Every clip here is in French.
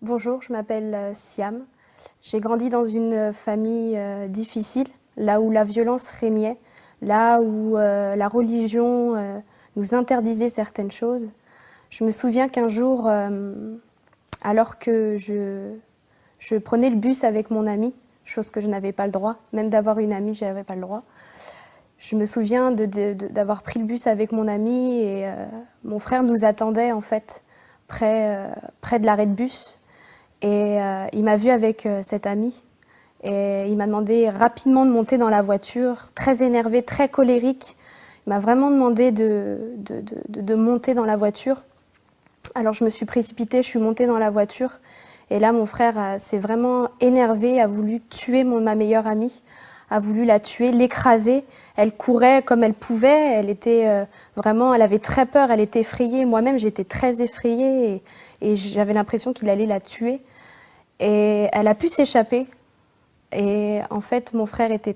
Bonjour, je m'appelle Siam. J'ai grandi dans une famille difficile, là où la violence régnait, là où la religion nous interdisait certaines choses. Je me souviens qu'un jour, alors que je prenais le bus avec mon ami, chose que je n'avais pas le droit, même d'avoir une amie, je n'avais pas le droit. Je me souviens d'avoir pris le bus avec mon ami et mon frère nous attendait en fait près de l'arrêt de bus. Et il m'a vu avec cet ami et il m'a demandé rapidement de monter dans la voiture, très énervé, très colérique. Il m'a vraiment demandé de monter dans la voiture. Alors je me suis précipitée, je suis montée dans la voiture. Et là, mon frère s'est vraiment énervé, a voulu tuer ma meilleure amie, a voulu la tuer, l'écraser. Elle courait comme elle pouvait, elle était vraiment, elle avait très peur, elle était effrayée. Moi-même, j'étais très effrayée et j'avais l'impression qu'il allait la tuer. Et elle a pu s'échapper. Et en fait, mon frère était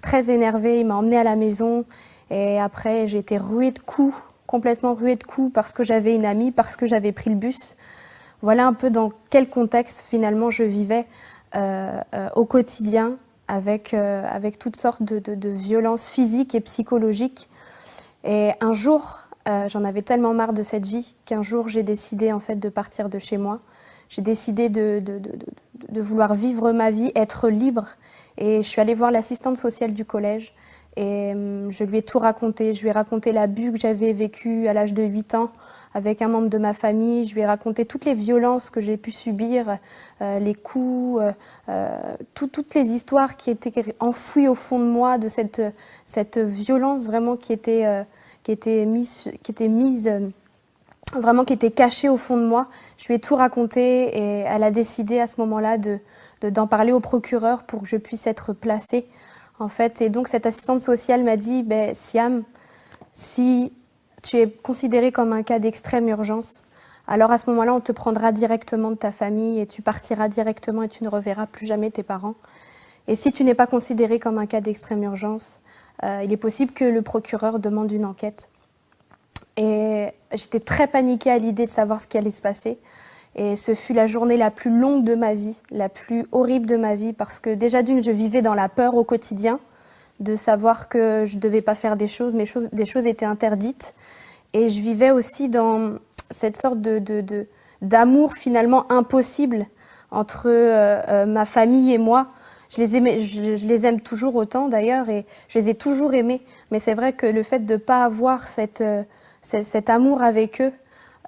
très énervé, il m'a emmenée à la maison. Et après, j'ai été ruée de coups, complètement ruée de coups, parce que j'avais une amie, parce que j'avais pris le bus. Voilà un peu dans quel contexte finalement je vivais au quotidien avec toutes sortes de violences physiques et psychologiques. Et un jour, j'en avais tellement marre de cette vie qu'un jour j'ai décidé en fait de partir de chez moi. J'ai décidé de vouloir vivre ma vie, être libre. Et je suis allée voir l'assistante sociale du collège et je lui ai tout raconté. Je lui ai raconté l'abus que j'avais vécu à l'âge de 8 ans avec un membre de ma famille. Je lui ai raconté toutes les violences que j'ai pu subir, les coups, toutes les histoires qui étaient enfouies au fond de moi de cette violence vraiment qui était mise vraiment qui était cachée au fond de moi. Je lui ai tout raconté et elle a décidé à ce moment-là d'en parler au procureur pour que je puisse être placée, en fait. Et donc cette assistante sociale m'a dit, Siam, si tu es considérée comme un cas d'extrême urgence, alors à ce moment-là, on te prendra directement de ta famille et tu partiras directement et tu ne reverras plus jamais tes parents. Et si tu n'es pas considérée comme un cas d'extrême urgence, il est possible que le procureur demande une enquête. Et j'étais très paniquée à l'idée de savoir ce qui allait se passer. Et ce fut la journée la plus longue de ma vie, la plus horrible de ma vie, parce que déjà d'une, je vivais dans la peur au quotidien, de savoir que je ne devais pas faire des choses, des choses étaient interdites. Et je vivais aussi dans cette sorte d'amour finalement impossible entre ma famille et moi. Je les aime toujours autant d'ailleurs, et je les ai toujours aimés. Mais c'est vrai que le fait de ne pas avoir cet amour avec eux,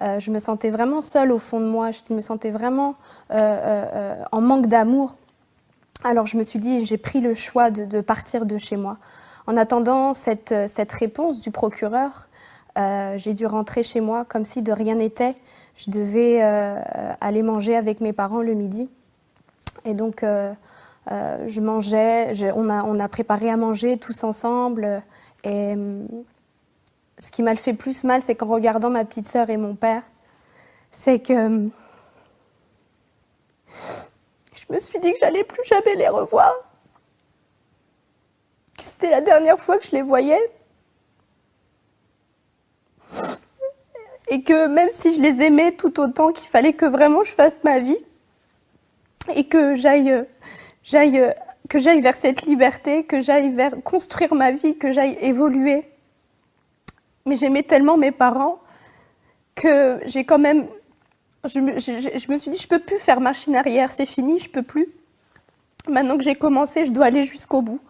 je me sentais vraiment seule au fond de moi, je me sentais vraiment en manque d'amour. Alors je me suis dit, j'ai pris le choix de partir de chez moi. En attendant cette réponse du procureur, j'ai dû rentrer chez moi comme si de rien n'était. Je devais aller manger avec mes parents le midi. Et donc je mangeais, on a préparé à manger tous ensemble. Et ce qui m'a fait plus mal, c'est qu'en regardant ma petite sœur et mon père, c'est que je me suis dit que j'allais plus jamais les revoir, que c'était la dernière fois que je les voyais, et que même si je les aimais tout autant, qu'il fallait que vraiment je fasse ma vie et que j'aille vers cette liberté, que j'aille vers construire ma vie, que j'aille évoluer. Mais j'aimais tellement mes parents que j'ai quand même... Je me suis dit, je peux plus faire machine arrière, c'est fini, je peux plus. Maintenant que j'ai commencé, je dois aller jusqu'au bout.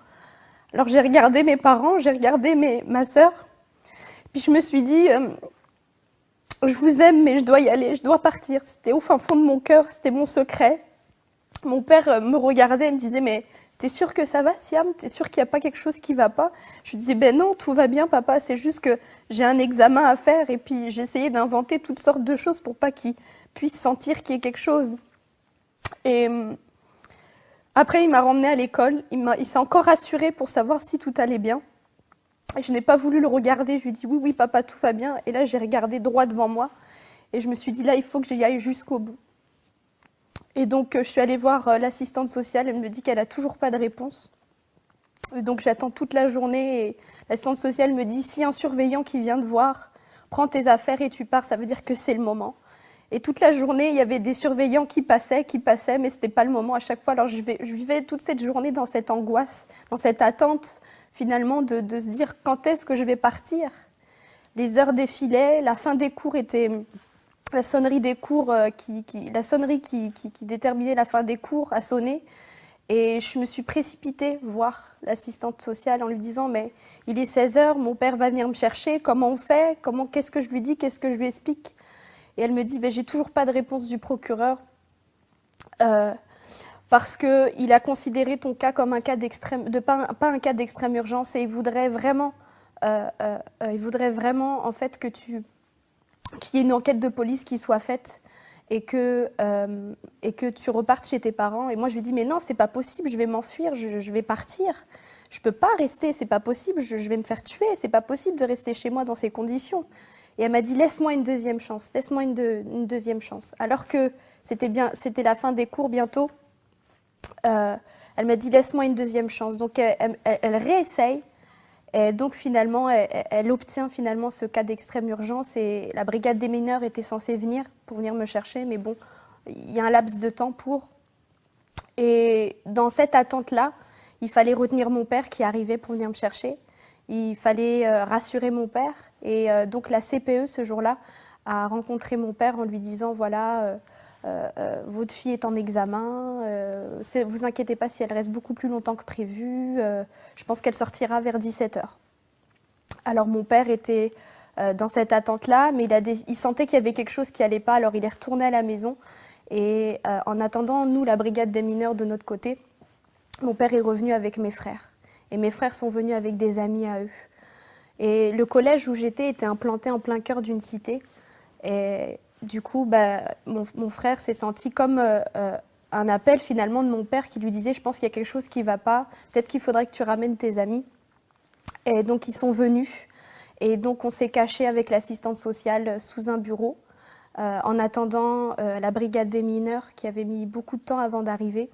Alors j'ai regardé mes parents, j'ai regardé ma sœur, puis je me suis dit, je vous aime, mais je dois y aller, je dois partir. C'était au fin fond de mon cœur, c'était mon secret. Mon père me regardait et me disait, mais t'es sûre que ça va, Siam? T'es sûre qu'il n'y a pas quelque chose qui va pas? Je lui disais, ben non, tout va bien, papa, c'est juste que j'ai un examen à faire. Et puis j'essayais d'inventer toutes sortes de choses pour pas qu'il puisse sentir qu'il y ait quelque chose. Et après, il m'a ramenée à l'école, il s'est encore rassuré pour savoir si tout allait bien. Et je n'ai pas voulu le regarder, je lui ai dit, oui, oui, papa, tout va bien. Et là, j'ai regardé droit devant moi et je me suis dit, là, il faut que j'y aille jusqu'au bout. Et donc, je suis allée voir l'assistante sociale, elle me dit qu'elle n'a toujours pas de réponse. Et donc, j'attends toute la journée et l'assistante sociale me dit, si un surveillant qui vient te voir prend tes affaires et tu pars, ça veut dire que c'est le moment. Et toute la journée, il y avait des surveillants qui passaient, mais ce n'était pas le moment à chaque fois. Alors je vivais toute cette journée dans cette angoisse, dans cette attente finalement de se dire quand est-ce que je vais partir. Les heures défilaient, la fin des cours était... La sonnerie des cours, la sonnerie qui déterminait la fin des cours a sonné. Et je me suis précipitée voir l'assistante sociale en lui disant « Mais il est 16h, mon père va venir me chercher, comment on fait? Qu'est-ce que je lui dis? Qu'est-ce que je lui explique ?» Et elle me dit « J'ai toujours pas de réponse du procureur parce qu'il a considéré ton cas comme un cas d'extrême, pas un cas d'extrême urgence et il voudrait vraiment en fait qu'il y ait une enquête de police qui soit faite et que tu repartes chez tes parents. » Et moi, je lui dis, mais non, c'est pas possible, je vais m'enfuir, je vais partir. Je peux pas rester, c'est pas possible, je vais me faire tuer, c'est pas possible de rester chez moi dans ces conditions. Et elle m'a dit, laisse-moi une deuxième chance, laisse-moi une deuxième chance. Alors que c'était la fin des cours bientôt, elle m'a dit, laisse-moi une deuxième chance. Donc, elle réessaye. Et donc finalement, elle obtient finalement ce cas d'extrême urgence et la brigade des mineurs était censée venir pour venir me chercher, mais bon, il y a un laps de temps pour. Et dans cette attente-là, il fallait retenir mon père qui arrivait pour venir me chercher. Il fallait rassurer mon père. Et donc la CPE, ce jour-là, a rencontré mon père en lui disant, voilà, votre fille est en examen, vous inquiétez pas si elle reste beaucoup plus longtemps que prévu, je pense qu'elle sortira vers 17h. Alors mon père était dans cette attente-là, mais il sentait qu'il y avait quelque chose qui n'allait pas, alors il est retourné à la maison. Et en attendant, nous, la brigade des mineurs de notre côté, mon père est revenu avec mes frères. Et mes frères sont venus avec des amis à eux. Et le collège où j'étais était implanté en plein cœur d'une cité. Et du coup, mon frère s'est senti comme un appel finalement de mon père qui lui disait « Je pense qu'il y a quelque chose qui ne va pas, peut-être qu'il faudrait que tu ramènes tes amis ». Et donc, ils sont venus. Et donc, on s'est caché avec l'assistante sociale sous un bureau en attendant la brigade des mineurs qui avait mis beaucoup de temps avant d'arriver.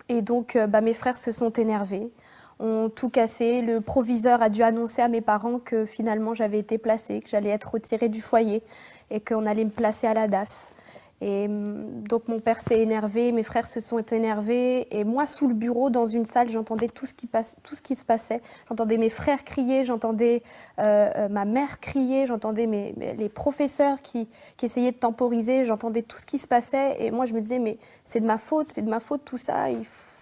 Et donc, mes frères se sont énervés, ont tout cassé. Le proviseur a dû annoncer à mes parents que finalement, j'avais été placée, que j'allais être retirée du foyer et qu'on allait me placer à la DAS. Et donc mon père s'est énervé, mes frères se sont énervés, et moi sous le bureau dans une salle, j'entendais tout ce qui se passait. J'entendais mes frères crier, j'entendais ma mère crier, j'entendais les professeurs qui essayaient de temporiser, j'entendais tout ce qui se passait, et moi je me disais mais c'est de ma faute tout ça,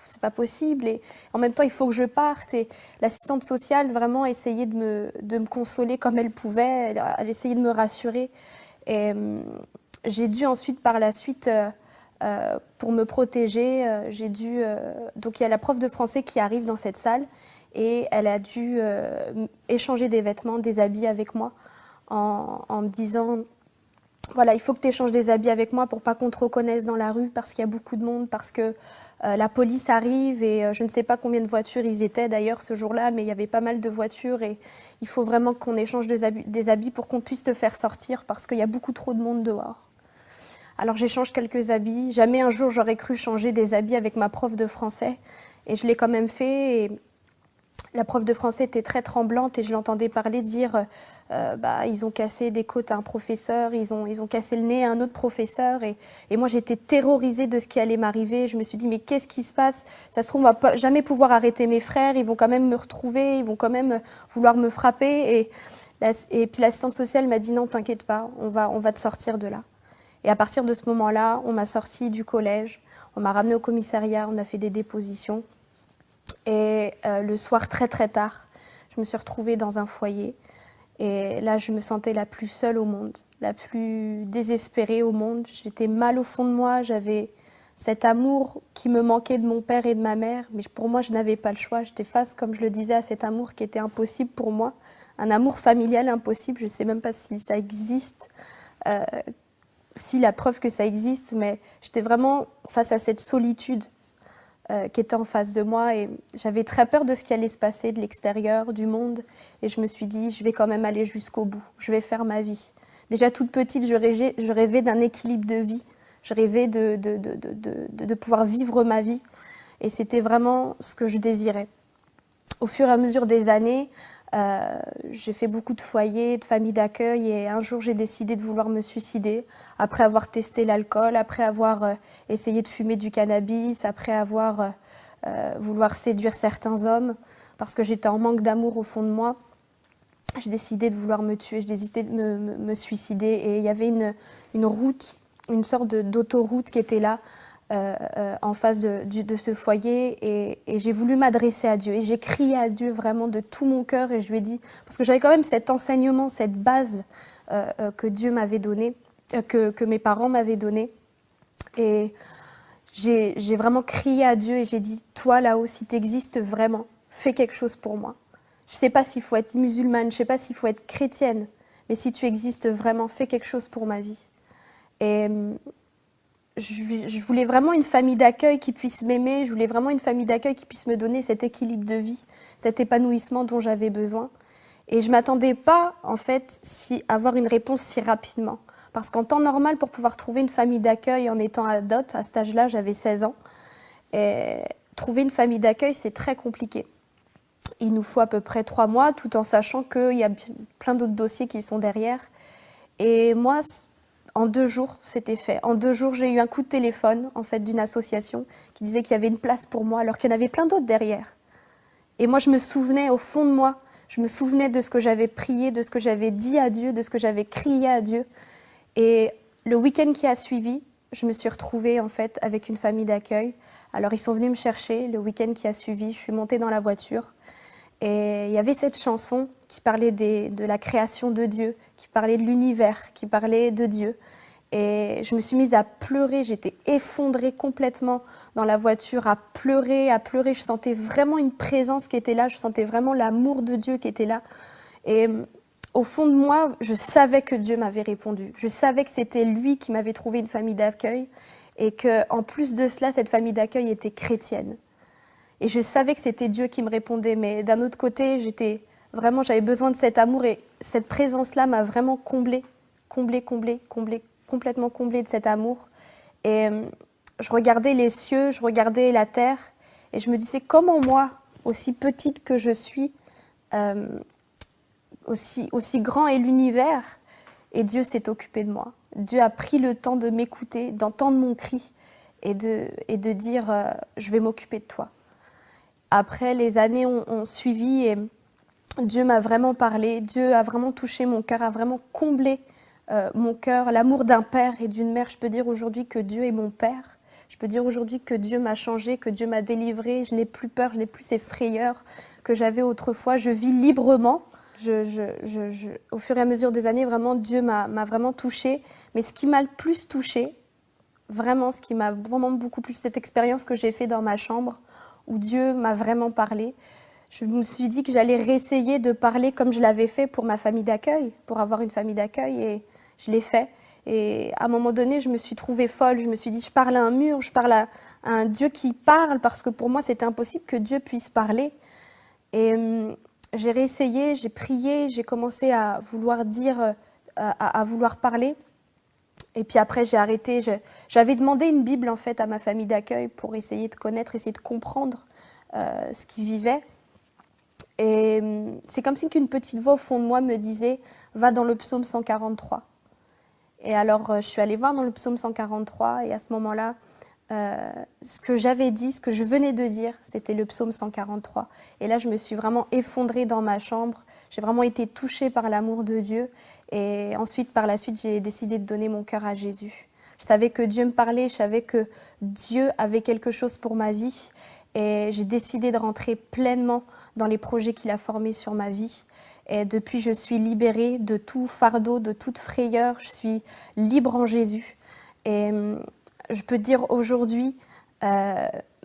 c'est pas possible, et en même temps il faut que je parte. Et l'assistante sociale vraiment essayait de me consoler comme elle pouvait, elle essayait de me rassurer. Et j'ai dû ensuite, par la suite, pour me protéger, donc il y a la prof de français qui arrive dans cette salle et elle a dû échanger des vêtements, des habits avec moi en me disant voilà, il faut que tu échanges des habits avec moi pour pas qu'on te reconnaisse dans la rue parce qu'il y a beaucoup de monde, parce que la police arrive et je ne sais pas combien de voitures ils étaient d'ailleurs ce jour-là, mais il y avait pas mal de voitures et il faut vraiment qu'on échange des habits pour qu'on puisse te faire sortir parce qu'il y a beaucoup trop de monde dehors. Alors j'échange quelques habits. Jamais un jour j'aurais cru changer des habits avec ma prof de français et je l'ai quand même fait. Et la prof de français était très tremblante et je l'entendais parler dire ils ont cassé des côtes à un professeur, ils ont cassé le nez à un autre professeur. Et moi, j'étais terrorisée de ce qui allait m'arriver. Je me suis dit, mais qu'est-ce qui se passe? Ça se trouve, on va jamais pouvoir arrêter mes frères, ils vont quand même me retrouver, ils vont quand même vouloir me frapper. Et puis l'assistante sociale m'a dit, non, t'inquiète pas, on va te sortir de là. Et à partir de ce moment-là, on m'a sortie du collège, on m'a ramenée au commissariat, on a fait des dépositions. Et le soir, très très tard, je me suis retrouvée dans un foyer. Et là, je me sentais la plus seule au monde, la plus désespérée au monde. J'étais mal au fond de moi, j'avais cet amour qui me manquait de mon père et de ma mère. Mais pour moi, je n'avais pas le choix. J'étais face, comme je le disais, à cet amour qui était impossible pour moi. Un amour familial impossible, je ne sais même pas si ça existe, si la preuve que ça existe, mais j'étais vraiment face à cette solitude qui était en face de moi et j'avais très peur de ce qui allait se passer de l'extérieur, du monde, et je me suis dit, je vais quand même aller jusqu'au bout, je vais faire ma vie. Déjà toute petite, je rêvais d'un équilibre de vie, je rêvais de pouvoir vivre ma vie et c'était vraiment ce que je désirais. Au fur et à mesure des années, J'ai fait beaucoup de foyers, de familles d'accueil et un jour j'ai décidé de vouloir me suicider après avoir testé l'alcool, après avoir essayé de fumer du cannabis, après avoir vouloir séduire certains hommes parce que j'étais en manque d'amour au fond de moi. J'ai décidé de vouloir me tuer, j'ai décidé de me suicider et il y avait une route, une sorte d'autoroute qui était là en face de ce foyer et j'ai voulu m'adresser à Dieu et j'ai crié à Dieu vraiment de tout mon cœur et je lui ai dit, parce que j'avais quand même cet enseignement, cette base que Dieu m'avait donnée, que mes parents m'avaient donnée et j'ai vraiment crié à Dieu et j'ai dit, toi là-haut, si tu existes vraiment, fais quelque chose pour moi. Je ne sais pas s'il faut être musulmane, je ne sais pas s'il faut être chrétienne, mais si tu existes vraiment, fais quelque chose pour ma vie. Et je voulais vraiment une famille d'accueil qui puisse m'aimer, je voulais vraiment une famille d'accueil qui puisse me donner cet équilibre de vie, cet épanouissement dont j'avais besoin. Et je ne m'attendais pas, en fait, avoir une réponse si rapidement. Parce qu'en temps normal, pour pouvoir trouver une famille d'accueil en étant ado, à cet âge-là, j'avais 16 ans, et trouver une famille d'accueil, c'est très compliqué. Il nous faut à peu près 3 mois, tout en sachant qu'il y a plein d'autres dossiers qui sont derrière. Et moi, en 2 jours, c'était fait. En 2 jours, j'ai eu un coup de téléphone, en fait, d'une association qui disait qu'il y avait une place pour moi, alors qu'il y en avait plein d'autres derrière. Et moi, je me souvenais, au fond de moi, je me souvenais de ce que j'avais prié, de ce que j'avais dit à Dieu, de ce que j'avais crié à Dieu. Et le week-end qui a suivi, je me suis retrouvée, en fait, avec une famille d'accueil. Alors, ils sont venus me chercher. Le week-end qui a suivi, je suis montée dans la voiture. Et il y avait cette chanson qui parlait de la création de Dieu, qui parlait de l'univers, qui parlait de Dieu. Et je me suis mise à pleurer, j'étais effondrée complètement dans la voiture, à pleurer, à pleurer. Je sentais vraiment une présence qui était là, je sentais vraiment l'amour de Dieu qui était là. Et au fond de moi, je savais que Dieu m'avait répondu. Je savais que c'était lui qui m'avait trouvé une famille d'accueil et qu'en plus de cela, cette famille d'accueil était chrétienne. Et je savais que c'était Dieu qui me répondait, mais d'un autre côté, j'avais besoin de cet amour et cette présence-là m'a vraiment complètement comblée de cet amour. Et je regardais les cieux, je regardais la terre et je me disais comment moi, aussi petite que je suis, aussi grand est l'univers et Dieu s'est occupé de moi. Dieu a pris le temps de m'écouter, d'entendre mon cri et de dire je vais m'occuper de toi. Après, les années ont suivi et Dieu m'a vraiment parlé. Dieu a vraiment touché mon cœur, a vraiment comblé mon cœur. L'amour d'un père et d'une mère. Je peux dire aujourd'hui que Dieu est mon père. Je peux dire aujourd'hui que Dieu m'a changé, que Dieu m'a délivré. Je n'ai plus peur, je n'ai plus ces frayeurs que j'avais autrefois. Je vis librement. Au fur et à mesure des années, vraiment, Dieu m'a vraiment touchée. Mais ce qui m'a le plus touchée, vraiment, ce qui m'a vraiment beaucoup plus, cette expérience que j'ai faite dans ma chambre, où Dieu m'a vraiment parlé. Je me suis dit que j'allais réessayer de parler comme je l'avais fait pour ma famille d'accueil, pour avoir une famille d'accueil, et je l'ai fait. Et à un moment donné, je me suis trouvée folle. Je me suis dit, je parle à un mur, je parle à un Dieu qui parle, parce que pour moi, c'était impossible que Dieu puisse parler. Et j'ai réessayé, j'ai prié, j'ai commencé à vouloir dire, à vouloir parler. Et puis après, j'ai arrêté. J'avais demandé une Bible, en fait, à ma famille d'accueil pour essayer de connaître, essayer de comprendre ce qu'ils vivaient. Et c'est comme si qu'une petite voix au fond de moi me disait « Va dans le psaume 143 ». Et alors, je suis allée voir dans le psaume 143 et à ce moment-là, ce que j'avais dit, ce que je venais de dire, c'était le psaume 143. Et là, je me suis vraiment effondrée dans ma chambre. J'ai vraiment été touchée par l'amour de Dieu. Et ensuite, par la suite, j'ai décidé de donner mon cœur à Jésus. Je savais que Dieu me parlait, je savais que Dieu avait quelque chose pour ma vie. Et j'ai décidé de rentrer pleinement dans les projets qu'il a formés sur ma vie. Et depuis, je suis libérée de tout fardeau, de toute frayeur. Je suis libre en Jésus. Et je peux dire aujourd'hui,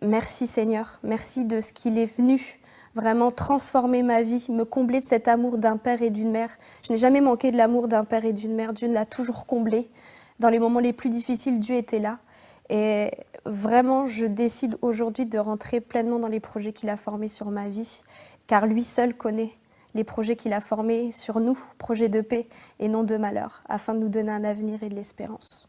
merci Seigneur, merci de ce qu'il est venu vraiment transformer ma vie, me combler de cet amour d'un père et d'une mère. Je n'ai jamais manqué de l'amour d'un père et d'une mère. Dieu l'a toujours comblé. Dans les moments les plus difficiles, Dieu était là. Et vraiment, je décide aujourd'hui de rentrer pleinement dans les projets qu'il a formés sur ma vie, car lui seul connaît les projets qu'il a formés sur nous, projets de paix et non de malheur, afin de nous donner un avenir et de l'espérance.